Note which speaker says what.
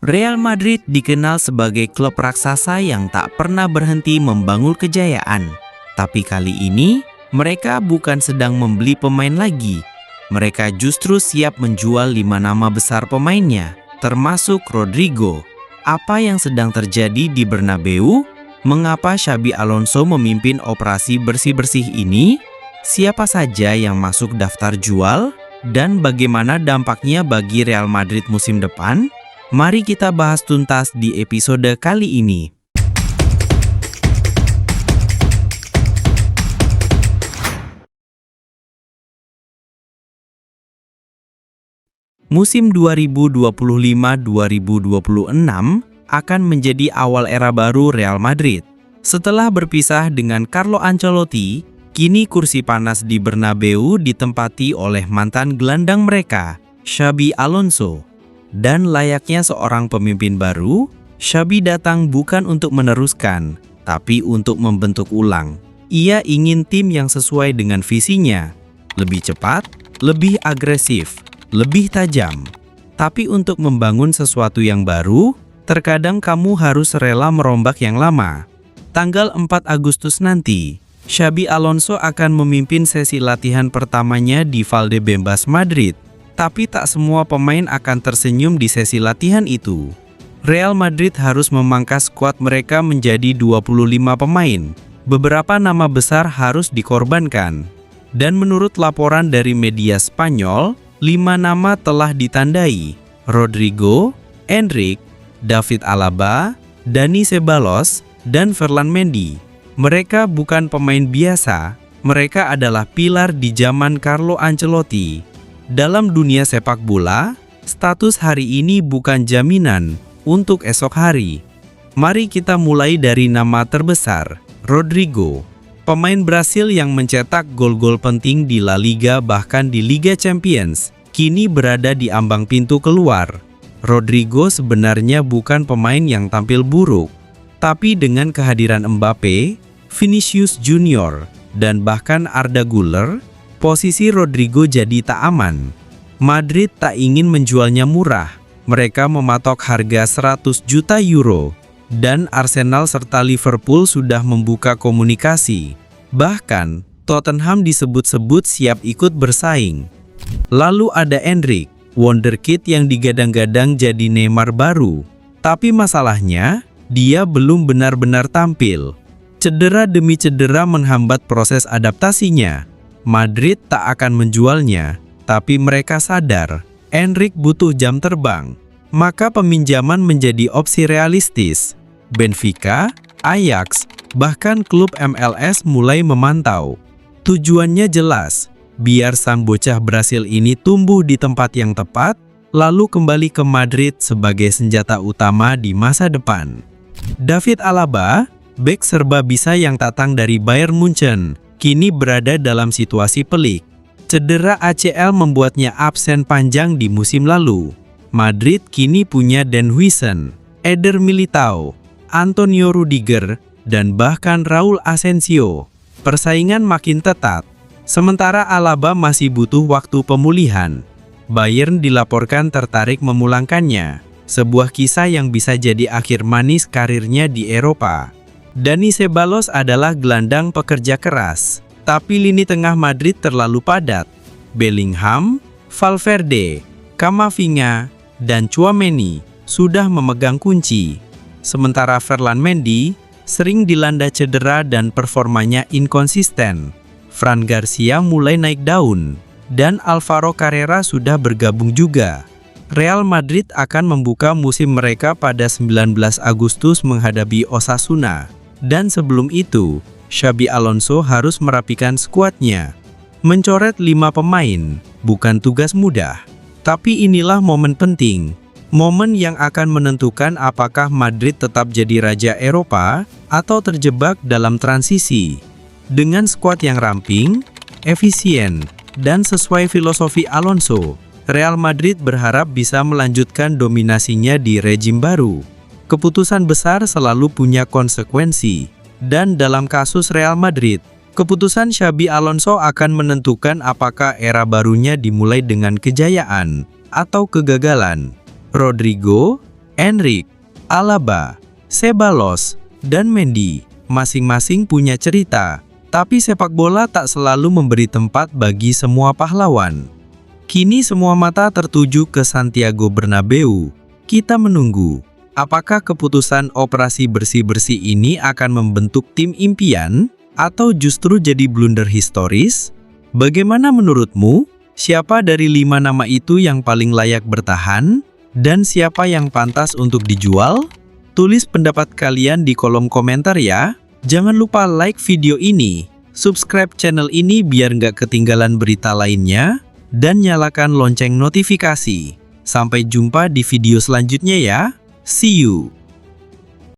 Speaker 1: Real Madrid dikenal sebagai klub raksasa yang tak pernah berhenti membangun kejayaan. Tapi kali ini, mereka bukan sedang membeli pemain lagi. Mereka justru siap menjual 5 nama besar pemainnya, termasuk Rodrigo. Apa yang sedang terjadi di Bernabeu? Mengapa Xabi Alonso memimpin operasi bersih-bersih ini? Siapa saja yang masuk daftar jual? Dan bagaimana dampaknya bagi Real Madrid musim depan? Mari kita bahas tuntas di episode kali ini. Musim 2025-2026 akan menjadi awal era baru Real Madrid. Setelah berpisah dengan Carlo Ancelotti, kini kursi panas di Bernabeu ditempati oleh mantan gelandang mereka, Xabi Alonso. Dan layaknya seorang pemimpin baru, Xabi datang bukan untuk meneruskan, tapi untuk membentuk ulang. Ia ingin tim yang sesuai dengan visinya, lebih cepat, lebih agresif, lebih tajam. Tapi untuk membangun sesuatu yang baru, terkadang kamu harus rela merombak yang lama. Tanggal 4 Agustus nanti, Xabi Alonso akan memimpin sesi latihan pertamanya di Valdebebas, Madrid. Tapi tak semua pemain akan tersenyum di sesi latihan itu. Real Madrid harus memangkas skuad mereka menjadi 25 pemain. Beberapa nama besar harus dikorbankan. Dan menurut laporan dari media Spanyol, 5 nama telah ditandai: Rodrigo, Endrick, David Alaba, Dani Ceballos, dan Ferland Mendy. Mereka bukan pemain biasa, mereka adalah pilar di zaman Carlo Ancelotti. Dalam dunia sepak bola, status hari ini bukan jaminan untuk esok hari. Mari kita mulai dari nama terbesar, Rodrigo. Pemain Brasil yang mencetak gol-gol penting di La Liga bahkan di Liga Champions, kini berada di ambang pintu keluar. Rodrigo sebenarnya bukan pemain yang tampil buruk, tapi dengan kehadiran Mbappe, Vinicius Junior, dan bahkan Arda Güler, posisi Rodrigo jadi tak aman. Madrid tak ingin menjualnya murah. Mereka mematok harga 100 juta euro. Dan Arsenal serta Liverpool sudah membuka komunikasi. Bahkan, Tottenham disebut-sebut siap ikut bersaing. Lalu ada Endrick, wonderkid yang digadang-gadang jadi Neymar baru. Tapi masalahnya, dia belum benar-benar tampil. Cedera demi cedera menghambat proses adaptasinya. Madrid tak akan menjualnya, tapi mereka sadar Endrick butuh jam terbang. Maka peminjaman menjadi opsi realistis. Benfica, Ajax, bahkan klub MLS mulai memantau. Tujuannya jelas, biar sang bocah Brasil ini tumbuh di tempat yang tepat, lalu kembali ke Madrid sebagai senjata utama di masa depan. David Alaba, bek serba bisa yang datang dari Bayern Munchen, kini berada dalam situasi pelik. Cedera ACL membuatnya absen panjang di musim lalu. Madrid kini punya Dan Huijsen, Eder Militao, Antonio Rudiger, dan bahkan Raul Asensio. Persaingan makin ketat, sementara Alaba masih butuh waktu pemulihan. Bayern dilaporkan tertarik memulangkannya, sebuah kisah yang bisa jadi akhir manis karirnya di Eropa. Dani Ceballos adalah gelandang pekerja keras, tapi lini tengah Madrid terlalu padat. Bellingham, Valverde, Camavinga, dan Tchouaméni sudah memegang kunci. Sementara Ferland Mendy sering dilanda cedera dan performanya inkonsisten. Fran Garcia mulai naik daun, dan Alvaro Carrera sudah bergabung juga. Real Madrid akan membuka musim mereka pada 19 Agustus menghadapi Osasuna. Dan sebelum itu, Xabi Alonso harus merapikan skuadnya. Mencoret 5 pemain, bukan tugas mudah. Tapi inilah momen penting. Momen yang akan menentukan apakah Madrid tetap jadi raja Eropa atau terjebak dalam transisi. Dengan skuad yang ramping, efisien, dan sesuai filosofi Alonso, Real Madrid berharap bisa melanjutkan dominasinya di rejim baru. Keputusan besar selalu punya konsekuensi, dan dalam kasus Real Madrid, keputusan Xabi Alonso akan menentukan apakah era barunya dimulai dengan kejayaan atau kegagalan. Rodrigo, Enrique, Alaba, Ceballos, dan Mendy masing-masing punya cerita, tapi sepak bola tak selalu memberi tempat bagi semua pahlawan. Kini semua mata tertuju ke Santiago Bernabeu. Kita menunggu, apakah keputusan operasi bersih-bersih ini akan membentuk tim impian atau justru jadi blunder historis? Bagaimana menurutmu? Siapa dari 5 nama itu yang paling layak bertahan? Dan siapa yang pantas untuk dijual? Tulis pendapat kalian di kolom komentar ya. Jangan lupa like video ini, subscribe channel ini biar nggak ketinggalan berita lainnya, dan nyalakan lonceng notifikasi. Sampai jumpa di video selanjutnya ya. See you!